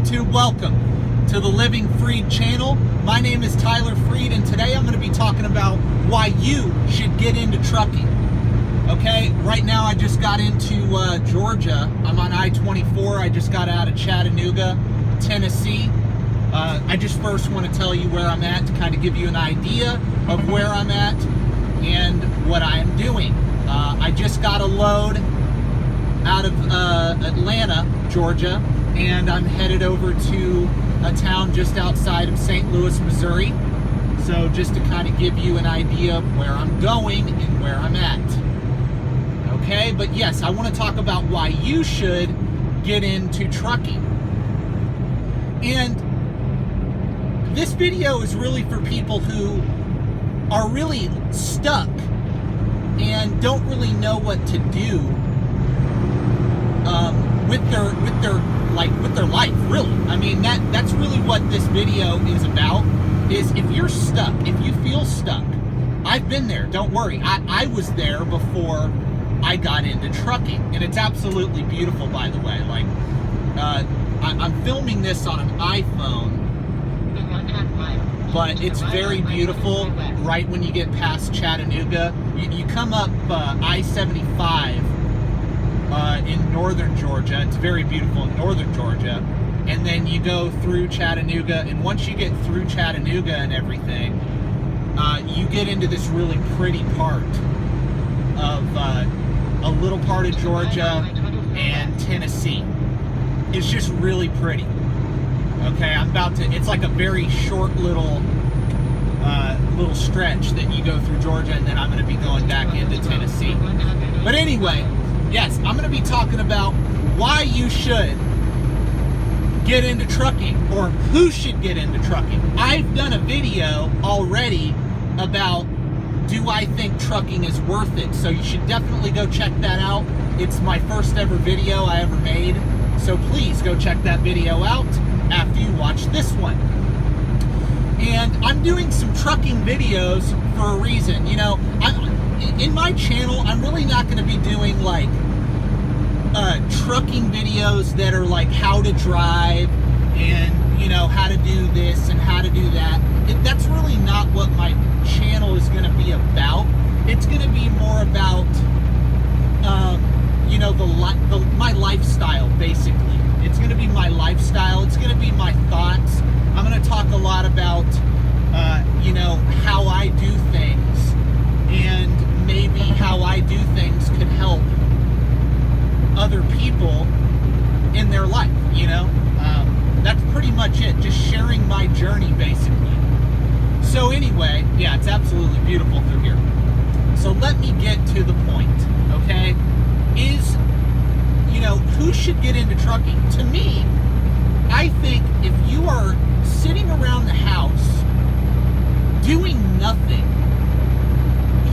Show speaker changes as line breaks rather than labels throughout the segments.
YouTube, welcome to the Living Freed channel. My name is Tyler Freed, and today I'm going to be talking about why you should get into trucking. Okay, right now I just got into Georgia. I'm on I-24. I just got out of Chattanooga, Tennessee. I just first want to tell you where I'm at to kind of give you an idea of where I'm at and what I am doing. I just got a load out of Atlanta, Georgia, and I'm headed over to a town just outside of St. Louis, Missouri. So just to kind of give you an idea of where I'm going and where I'm at. Okay, but yes, I want to talk about why you should get into trucking. And this video is really for people who are really stuck and don't really know what to do with their life, really. I mean, that's really what this video is about, is if you're stuck, if you feel stuck. I've been there, don't worry. I was there before I got into trucking, and it's absolutely beautiful, by the way. Like, I'm filming this on an iPhone, but it's very beautiful right when you get past Chattanooga. You come up I-75 in northern Georgia. It's very beautiful in northern Georgia. And then you go through Chattanooga, and once you get through Chattanooga and everything, you get into this really pretty part of a little part of Georgia and Tennessee. It's just really pretty. Okay, it's like a very short little stretch that you go through Georgia, and then I'm going to be going back into Tennessee. But anyway, yes, I'm going to be talking about why you should get into trucking, or who should get into trucking. I've done a video already about, do I think trucking is worth it? So you should definitely go check that out. It's my first ever video I ever made. So please go check that video out after you watch this one. And I'm doing some trucking videos for a reason. You know, in my channel, I'm really not going to be doing like trucking videos that are like how to drive and, you know, how to do this and how to do that. That's really not what my channel is going to be about. It's going to be more about, you know, my lifestyle, basically. It's going to be my lifestyle. It's going to be my thoughts. I'm going to talk a lot about, you know, how I do things, and maybe how I do things could help other people in their life, you know? That's pretty much it. Just sharing my journey, basically. So anyway, yeah, it's absolutely beautiful through here. So let me get to the point, okay? You know, who should get into trucking? To me, I think if you are sitting around the house doing nothing,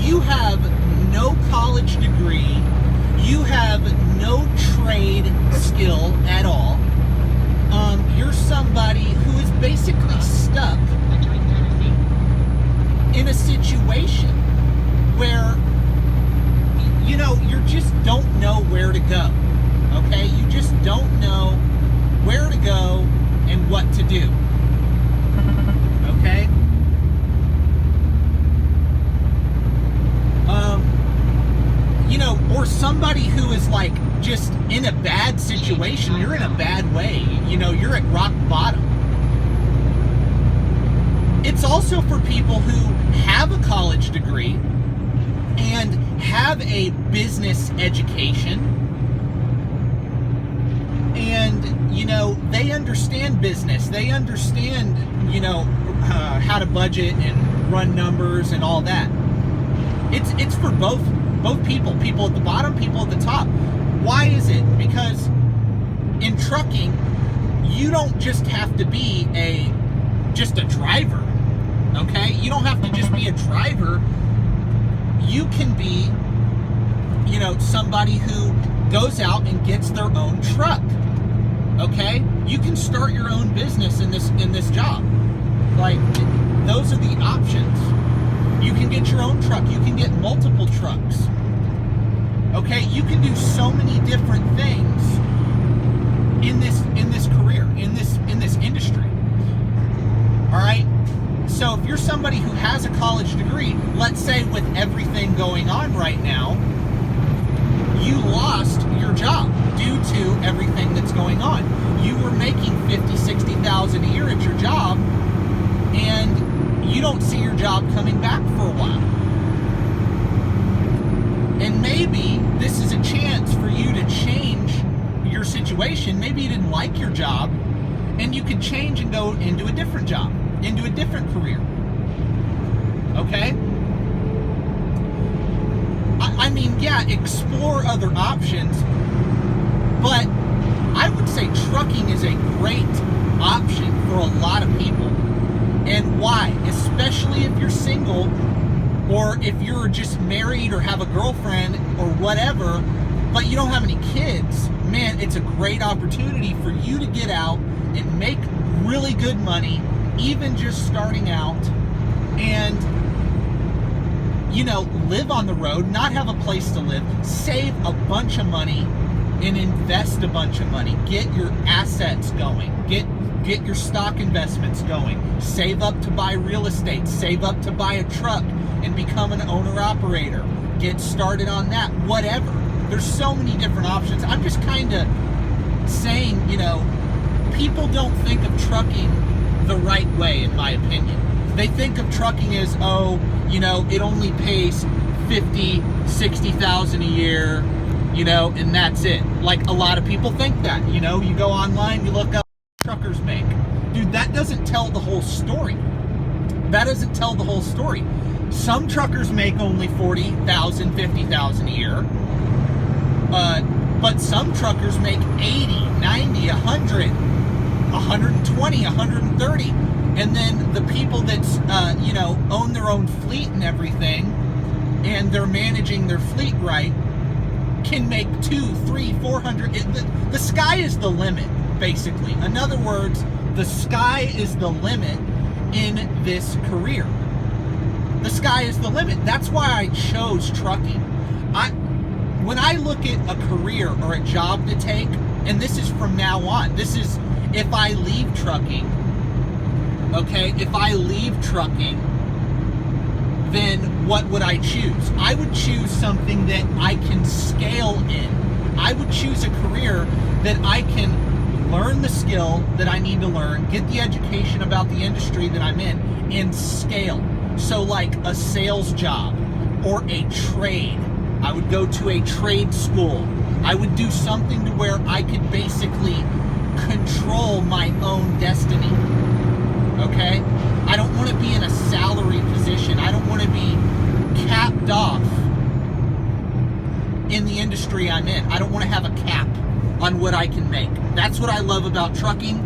you have no college degree, you have no trade skill at all, you're somebody who is basically stuck in a situation where, you know, you just don't know where to go. Okay, you just don't know where to go and what to do. Okay? You know, or somebody who is like just in a bad situation. You're in a bad way. You know, you're at rock bottom. It's also for people who have a college degree and have a business education. And, you know, they understand business. They understand, you know, how to budget and run numbers and all that. It's for both people. People at the bottom, people at the top. Why is it? Because in trucking, you don't just have to be just a driver. Okay? You don't have to just be a driver. You can be, you know, somebody who goes out and gets their own truck. Okay? You can start your own business in this job. Like, those are the options. You can get your own truck. You can get multiple trucks. Okay? You can do so many different things in this career, in going on right now, you lost your job due to everything that's going on. You were making $50,000-$60,000 a year at your job, and you don't see your job coming back for a while. And maybe this is a chance for you to change your situation. Maybe you didn't like your job, and you could change and go into a different job, into a different career. Okay? I mean, yeah, explore other options, but I would say trucking is a great option for a lot of people. And why? Especially if you're single, or if you're just married or have a girlfriend or whatever, but you don't have any kids. Man, it's a great opportunity for you to get out and make really good money, even just starting out, and live on the road, not have a place to live, save a bunch of money and invest a bunch of money. Get your assets going. Get your stock investments going. Save up to buy real estate. Save up to buy a truck and become an owner-operator. Get started on that. Whatever. There's so many different options. I'm just kind of saying, people don't think of trucking the right way, in my opinion. They think of trucking as, it only pays $50,000-$60,000 a year, and that's it. Like a lot of people think that, you go online, you look up truckers make. Dude, that doesn't tell the whole story. That doesn't tell the whole story. Some truckers make only $40,000, $50,000 a year. But some truckers make 80, 90, 100, 120, 130. And then the people that's, own their own fleet and everything, and they're managing their fleet right, can make 200, 300, 400. The sky is the limit, basically. In other words, the sky is the limit in this career. The sky is the limit. That's why I chose trucking. When I look at a career or a job to take, and this is from now on, this is if I leave trucking, okay? If I leave trucking, then what would I choose? I would choose something that I can scale in. I would choose a career that I can learn the skill that I need to learn, get the education about the industry that I'm in, and scale. So like a sales job or a trade. I would go to a trade school. I would do something to where I could basically control my own destiny. Okay? I don't want to be in a salary position. I don't want to be capped off in the industry I'm in. I don't want to have a cap on what I can make. That's what I love about trucking.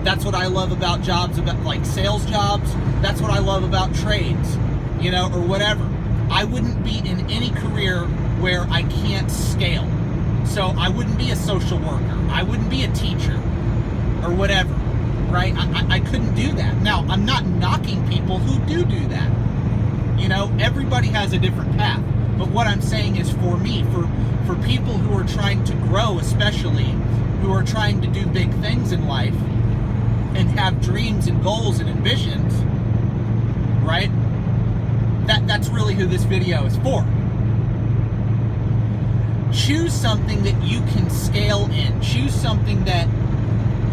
That's what I love about jobs, about like sales jobs. That's what I love about trades, or whatever. I wouldn't be in any career where I can't scale. So I wouldn't be a social worker. I wouldn't be a teacher or whatever, right? I couldn't do that. Now, I'm not knocking people who do that. Everybody has a different path. But what I'm saying is for me, for people who are trying to grow, especially, who are trying to do big things in life and have dreams and goals and ambitions, right? That's really who this video is for. Choose something that you can scale in. Choose something that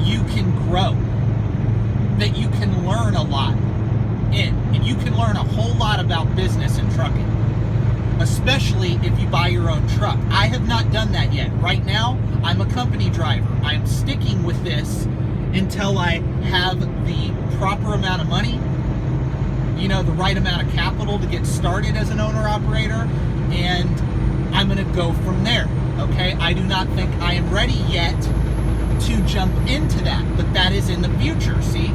you can grow, that you can learn a lot in. And you can learn a whole lot about business and trucking, especially if you buy your own truck. I have not done that yet. Right now, I'm a company driver. I'm sticking with this until I have the proper amount of money, the right amount of capital to get started as an owner-operator, and I'm going to go from there, okay? I do not think I am ready yet to jump into that, but that is in the future, see?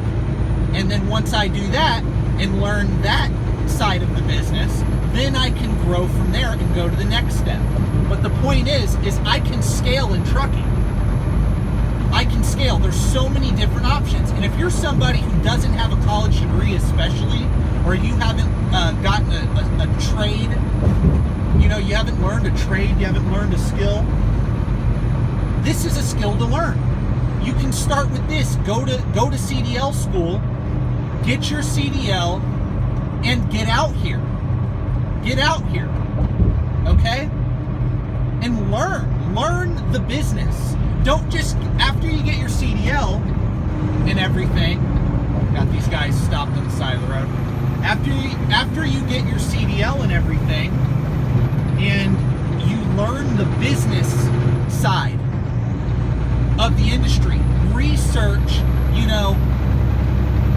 And then once I do that and learn that side of the business, then I can grow from there and go to the next step. But the point is I can scale in trucking. I can scale. There's so many different options. And if you're somebody who doesn't have a college degree especially, or you haven't gotten a trade, you haven't learned a trade, you haven't learned a skill, this is a skill to learn. You can start with this. Go to CDL school, get your CDL, and get out here. Get out here. okay? And learn the business. Don't just, after you get your CDL and everything, got these guys stopped on the side of the road. After you get your CDL and everything, and you learn the business side of the industry, research,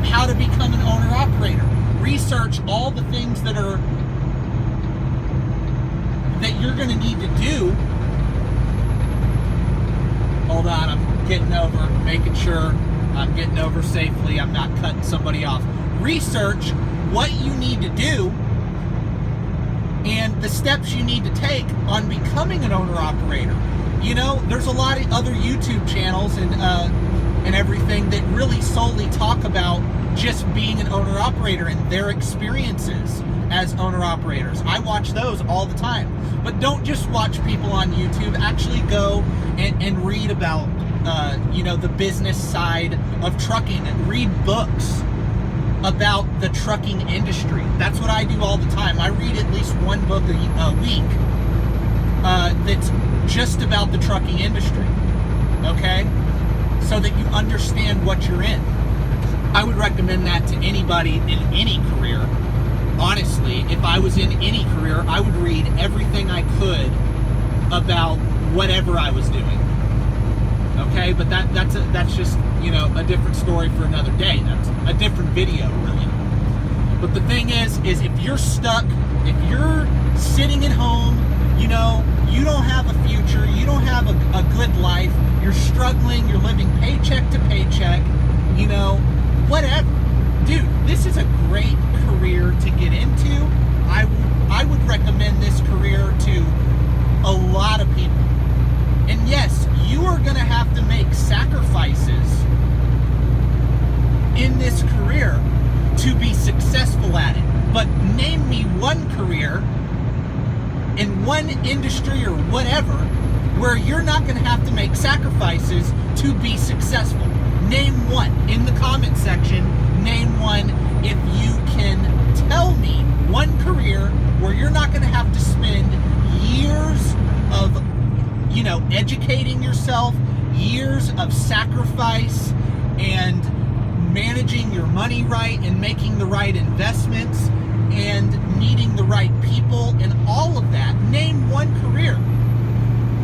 how to become an owner-operator. Research all the things that you're going to need to do. Hold on, I'm getting over, making sure I'm getting over safely. I'm not cutting somebody off. Research what you need to do and the steps you need to take on becoming an owner-operator. There's a lot of other YouTube channels and everything that really solely talk about just being an owner-operator and their experiences as owner-operators. I watch those all the time. But don't just watch people on YouTube. Actually go and read about the business side of trucking, and read books about the trucking industry. That's what I do all the time. I read at least one book a week that's just about the trucking industry, okay? So that you understand what you're in. I would recommend that to anybody in any career. Honestly, if I was in any career, I would read everything I could about whatever I was doing. Okay, but that's just a different story for another day. That's a different video, really. But the thing is if you're stuck, if you're sitting at home, you don't have a future, you don't have a good life, you're struggling, you're living paycheck to paycheck, whatever. Dude, this is a great career to get into. I would recommend this career to a lot of people. And yes, you are going to have to make sacrifices in this career to be successful at it. But name me one career in one industry or whatever where you're not going to have to make sacrifices to be successful. Name one in the comment section. Name one if you can tell me one career where you're not going to have to spend years of, educating yourself, years of sacrifice and managing your money right and making the right investments and meeting the right people and all of that. Name one career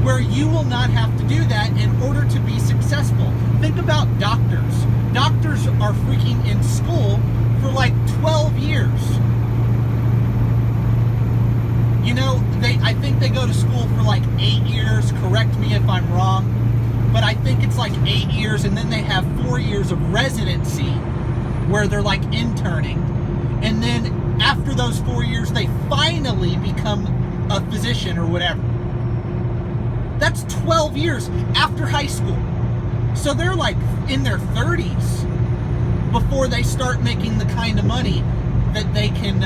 where you will not have to do that in order to be successful. Think about doctors. Doctors are freaking in school for like 12 years. I think they go to school for like 8 years. Correct me if I'm wrong. But I think it's like 8 years, and then they have 4 years of residency where they're like interning. And then after those 4 years, they finally become a physician or whatever. That's 12 years after high school. So they're like in their 30s before they start making the kind of money that they can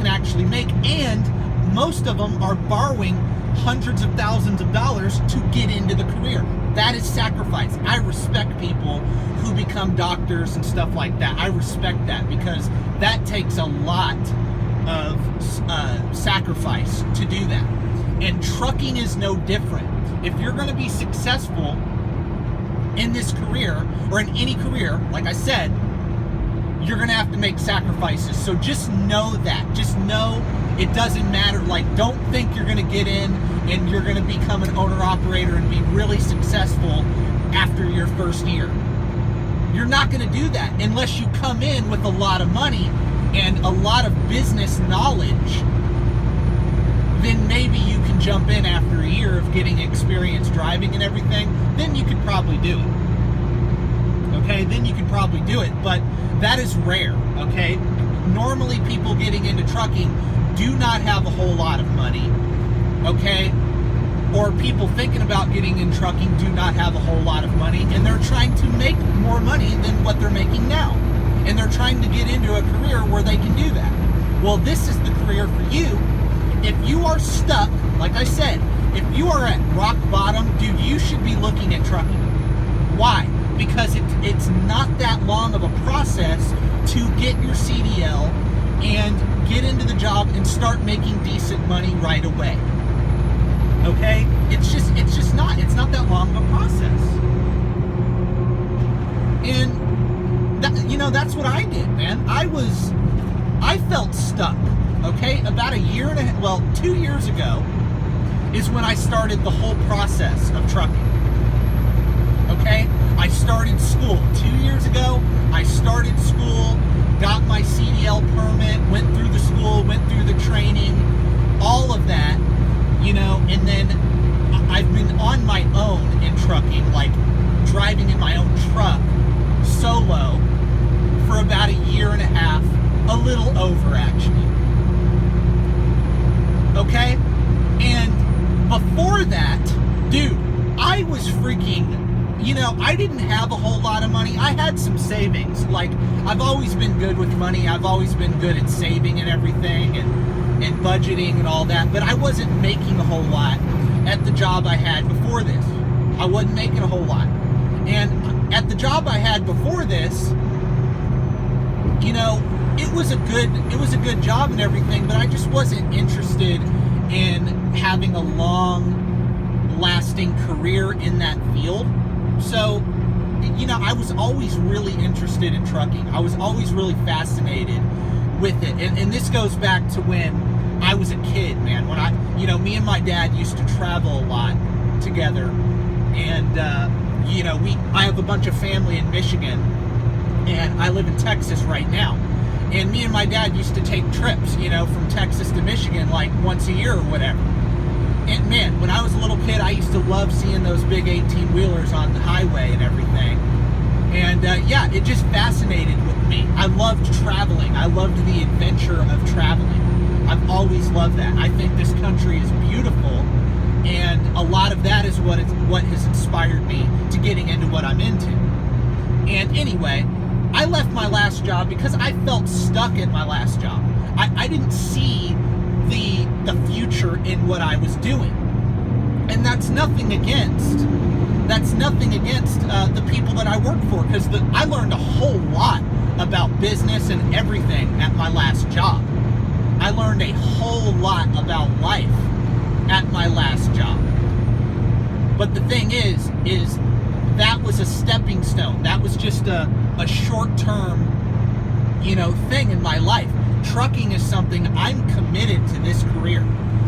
actually make. And most of them are borrowing hundreds of thousands of dollars to get into the career. That is sacrifice. I respect people who become doctors and stuff like that. I respect that because that takes a lot of sacrifice to do that. And trucking is no different. If you're going to be successful in this career or in any career, like I said, you're going to have to make sacrifices. So just know that. Just know it doesn't matter. Like, don't think you're going to get in and you're going to become an owner-operator and be really successful after your first year. You're not going to do that unless you come in with a lot of money and a lot of business knowledge. Then maybe you can jump in after a year of getting experience driving and everything. Then you could probably do it. Okay, then you can probably do it, but that is rare, okay? Normally people getting into trucking do not have a whole lot of money, okay? Or people thinking about getting in trucking do not have a whole lot of money, and they're trying to make more money than what they're making now. And they're trying to get into a career where they can do that. Well, this is the career for you. If you are stuck, like I said, if you are at rock bottom, dude, you should be looking at trucking. Why? Because it's not that long of a process to get your CDL and get into the job and start making decent money right away. Okay? It's not that long of a process. And that, that's what I did, man. I felt stuck. Okay? About 2 years ago is when I started the whole process of trucking. Okay? I started school 2 years ago. I started school, got my CDL permit, went through the school, went through the training, all of that, and then I've been on my own in trucking, like driving in my own truck solo for about 1.5 years, a little over actually. Okay? And before that, dude, I was freaking, I didn't have a whole lot of money. I had some savings. Like, I've always been good with money. I've always been good at saving and everything and budgeting and all that. But I wasn't making a whole lot at the job I had before this. I wasn't making a whole lot. And at the job I had before this, it was a good job and everything, but I just wasn't interested in having a long lasting career in that field. So, I was always really interested in trucking. I was always really fascinated with it. And this goes back to when I was a kid, man. When me and my dad used to travel a lot together. And, I have a bunch of family in Michigan. And I live in Texas right now. And me and my dad used to take trips, from Texas to Michigan, like once a year or whatever. And man, when I was a little kid, I used to love seeing those big 18-wheelers on the highway and everything. And it just fascinated with me. I loved traveling. I loved the adventure of traveling. I've always loved that. I think this country is beautiful, and a lot of that is what has inspired me to getting into what I'm into. And anyway, I left my last job because I felt stuck at my last job. I didn't see the future in what I was doing. And that's nothing against the people that I work for, because I learned a whole lot about business and everything at my last job. I learned a whole lot about life at my last job. But the thing is that was a stepping stone. That was just a short-term, thing in my life. Trucking is something I'm committed to this career.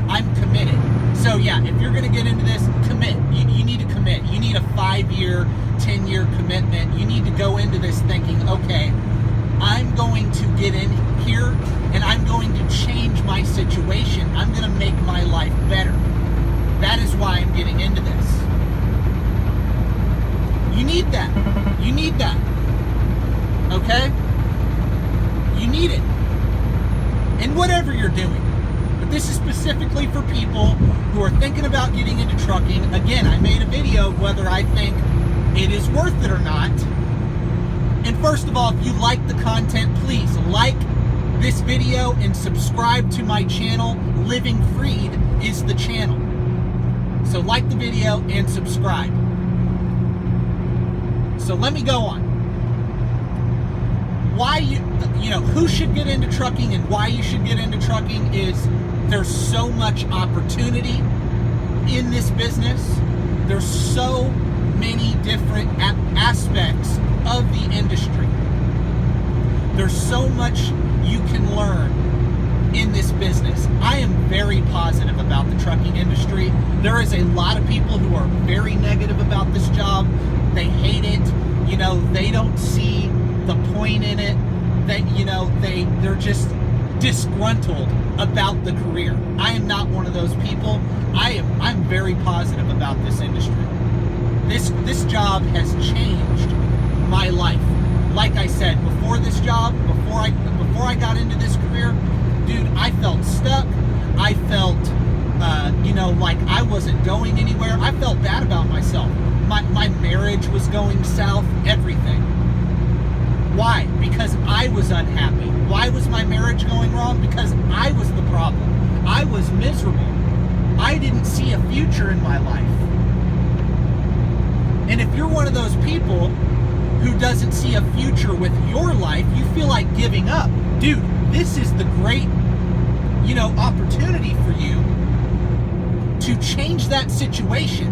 I'm committed. So yeah, if you're going to get into this, commit. You need to commit. You need a 5-year, 10-year commitment. You need to go into this thinking, okay, I'm going to get in here and I'm going to change my situation. I'm going to make my life better. That is why I'm getting into this. You need that. You need that. Okay? You need it. And whatever you're doing. But this is specifically for people who are thinking about getting into trucking. Again, I made a video of whether I think it is worth it or not. And first of all, if you like the content, please like this video and subscribe to my channel. Living Freed is the channel. So like the video and subscribe. So let me go on. Why who should get into trucking and why you should get into trucking is there's so much opportunity in this business. There's so many different aspects of the industry. There's so much you can learn in this business. I am very positive about the trucking industry. There is a lot of people who are very negative about this job. They hate it. They don't see the point in it. They're just disgruntled about the career. I am not one of those people. I'm very positive about this industry. This job has changed my life. Like I said, before this job, before I got into this career, dude, I felt stuck. I felt like I wasn't going anywhere. I felt bad about myself. My marriage was going south, everything. Why? Because I was unhappy. Why was my marriage going wrong? Because I was the problem. I was miserable. I didn't see a future in my life. And if you're one of those people who doesn't see a future with your life, you feel like giving up. Dude, this is the great opportunity for you to change that situation.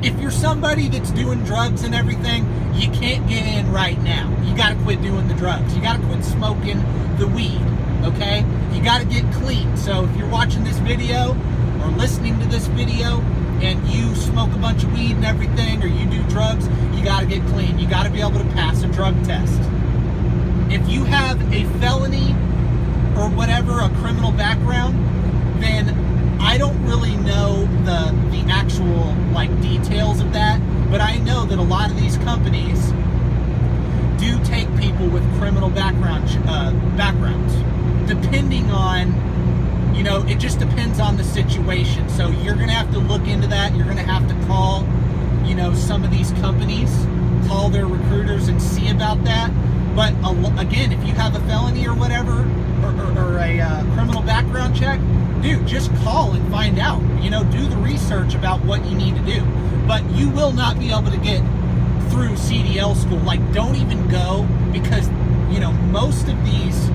If you're somebody that's doing drugs and everything, you can't get in right now. You got to quit doing the drugs. You got to quit smoking the weed, okay? You got to get clean. So if you're watching this video or listening to this video and you smoke a bunch of weed and everything, or you do drugs, you got to get clean. You got to be able to pass a drug test. If you have a felony or whatever, a criminal background, then I don't really know the actual details of that, but I know that a lot of these companies do take people with criminal backgrounds, depending on, it just depends on the situation. So you're going to have to look into that. You're going to have to call, some of these companies, call their recruiters and see about that. But again, if you have a felony or whatever, or a criminal background check, dude, just call and find out. Do the research about what you need to do. But you will not be able to get through CDL school. Don't even go, because, most of these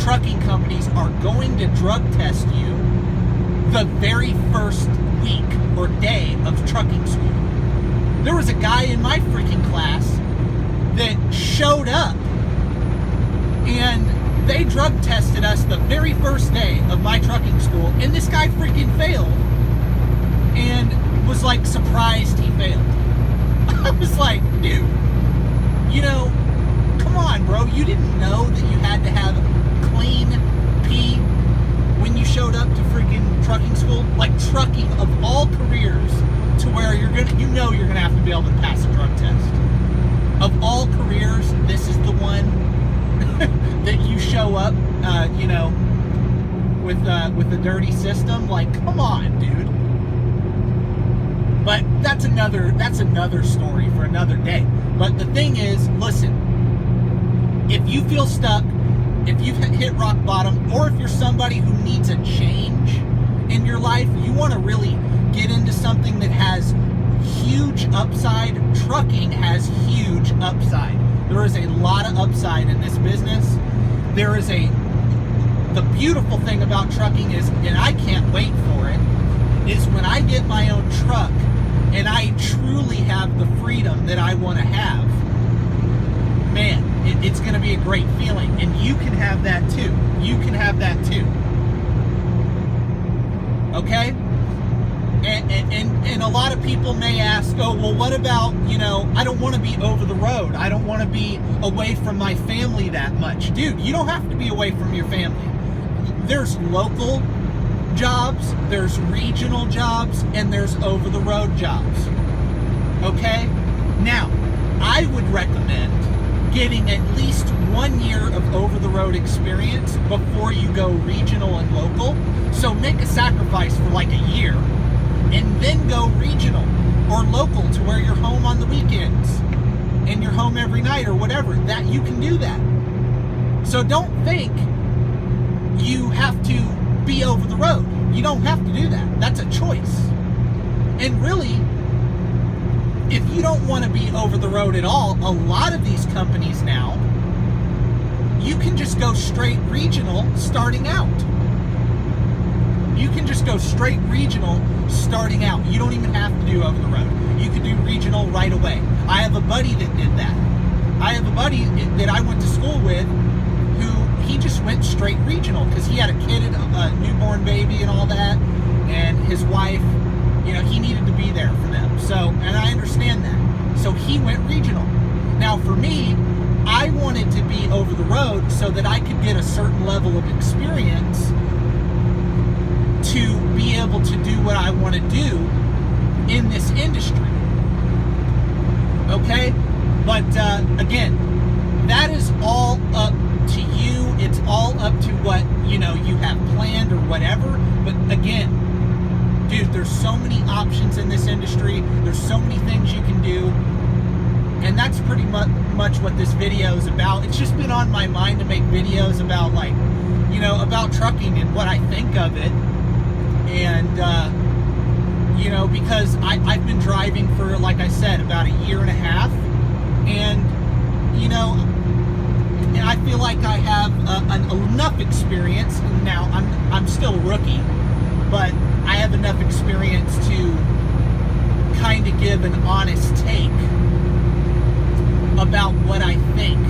trucking companies are going to drug test you the very first week or day of trucking school. There was a guy in my freaking class that showed up, and they drug tested us the very first day of my trucking school, and this guy freaking failed and was surprised he failed. I was like, dude, come on, bro. You didn't know that you had to have clean pee when you showed up to freaking trucking school? Trucking, of all careers, to where you're gonna have to be able to pass a drug test. Of all careers, this is the one that you show up, with a dirty system. Come on, dude. But that's another story for another day. But the thing is, listen, if you feel stuck, if you've hit rock bottom, or if you're somebody who needs a change in your life, you want to really get into something that has huge upside. Trucking has huge upside. There is a lot of upside in this business. The beautiful thing about trucking is, and I can't wait for it, is when I get my own truck and I truly have the freedom that I want to have, man, it's going to be a great feeling. And you can have that too. You can have that too. Okay? And a lot of people may ask, oh, well, what about, I don't want to be over the road. I don't want to be away from my family that much. Dude, you don't have to be away from your family. There's local jobs, there's regional jobs, and there's over-the-road jobs. Okay? Now, I would recommend getting at least 1 year of over-the-road experience before you go regional and local. So make a sacrifice for a year, and then go regional or local to where you're home on the weekends and you're home every night or whatever. That you can do that. So don't think you have to be over the road. You don't have to do that. That's a choice. And really, if you don't want to be over the road at all, a lot of these companies now, you can just go straight regional starting out. You can just go straight regional starting out. You don't even have to do over the road. You can do regional right away. I have a buddy that did that. I have a buddy that I went to school with who he just went straight regional because he had a kid, a newborn baby and all that, and his wife, he needed to be there for them. So, and I understand that. So he went regional. Now for me, I wanted to be over the road so that I could get a certain level of experience to be able to do what I want to do in this industry. Okay? But again, that is all up to you. It's all up to what, you have planned or whatever. But again, dude, there's so many options in this industry. There's so many things you can do. And that's pretty much what this video is about. It's just been on my mind to make videos about about trucking and what I think of it. And, because I've been driving for, like I said, about 1.5 years. And, I feel like I have enough experience. Now, I'm still a rookie, but I have enough experience to kind of give an honest take about what I think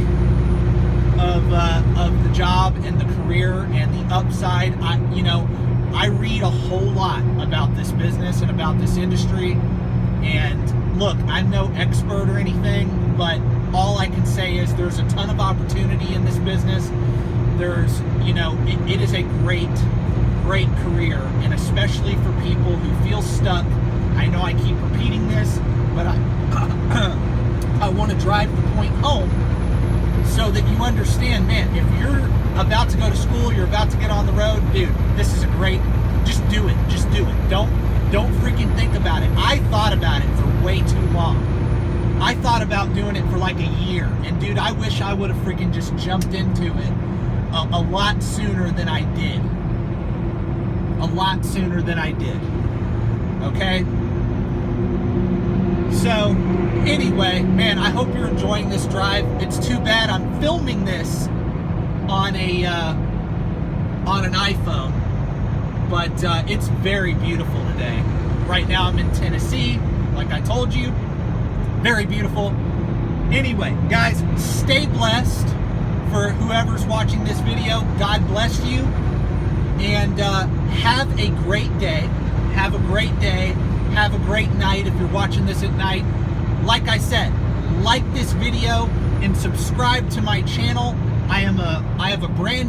of the job and the career and the upside. I read a whole lot about this business and about this industry. And look, I'm no expert or anything, but all I can say is there's a ton of opportunity in this business. There's, it is a great career, and especially for people who feel stuck. I know I keep repeating this, but I want to drive the point home so that you understand, man, if you're about to go to school, you're about to get on the road, dude, this is a great, just do it. Don't freaking think about it. I thought about it for way too long. I thought about doing it for like a year, and dude, I wish I would have freaking just jumped into it a lot sooner than I did. Okay? So, anyway, man, I hope you're enjoying this drive. It's too bad I'm filming this on an iPhone, but it's very beautiful today. Right now I'm in Tennessee, like I told you. Very beautiful. Anyway, guys, stay blessed. For whoever's watching this video, God bless you, and have a great day. Have a great day. Have a great night if you're watching this at night. Like I said, like this video and subscribe to my channel. I have a brand